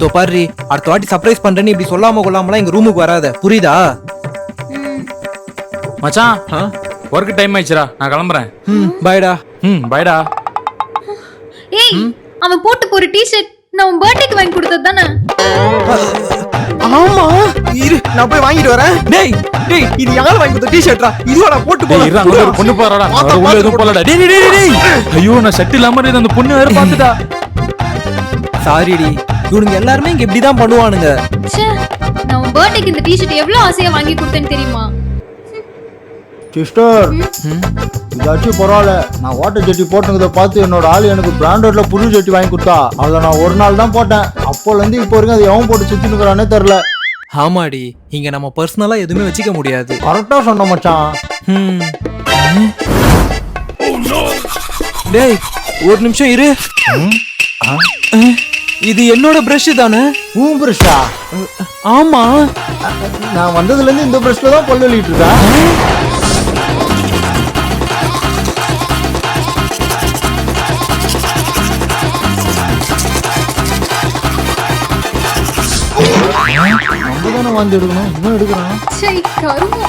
தோ பாரு, அடுத்த வாட்டி சர்ப்ரைஸ் பண்றேன்னு இப்படி சொல்லாம கொள்ளாமலாம் எங்க ரூமுக்கு வராத, புரியுதா? மச்சான், ஒர்க் டைம் ஆயிடுச்சுடா, நான் கிளம்புறேன். பாய்டா. பாய்டா. ஏய், அவன் போட்டு போற டி-ஷர்ட் நான் உன் பர்த்டேக்கு வாங்கி கொடுத்தது தானே? ஆமா, இரு நான் போய் வாங்கிட்டு வரேன். டேய் டேய், இது யார் வாங்கி கொடுத்த டி-ஷர்ட்ரா? இதுவா நான் போட்டு டேய் இரு, அங்க ஒரு பொண்ணு போறாடா. உள்ள எதுவும் போலடா. டேய் டேய் டேய். ஐயோ, நான் ஷர்ட் இல்லாம இருந்த அந்த பொண்ணு வேற பாத்துட்டா. சாரிடி, இவனுங்க எல்லாரும் இங்க இப்படி தான் பண்ணுவானுங்க. ச்சே, நான் உன் பர்த்டேக்கு இந்த டி-ஷர்ட் எவ்வளவு ஆசையா வாங்கி கொடுத்தேன்னு தெரியுமா? சிஸ்டர், இதாச்சும் பரவாயில்ல. நான் வாட்டர் ஜெட்டி போட்டுங்கிறத பார்த்து என்னோட ஆள் எனக்கு பிராண்டட்ல புது ஜெட்டி வாங்கி கொடுத்தா. அதில் நான் ஒரு நாள் தான் போட்டேன். அப்போலேருந்து இப்போ வரைக்கும் அது எவன் போட்டு சுற்றினுக்கிறானே தெரில. ஆமாடி, இங்க நம்ம பர்சனலா எதுவுமே வச்சுக்க முடியாது. கரெக்டாக சொன்ன மச்சான். டேய் ஒரு நிமிஷம் இரு. இது என்னோட பிரஷ் தானே? உன் பிரஷ்ஷா? ஆமா, நான் வந்ததுலேருந்து இந்த பிரஷ்ல தான் பல்லு வலிக்கிட்டு இருக்கேன். நம்ம தானே வந்து எடுக்கணும், இன்னும் எடுக்கிறான். சை கருமம்.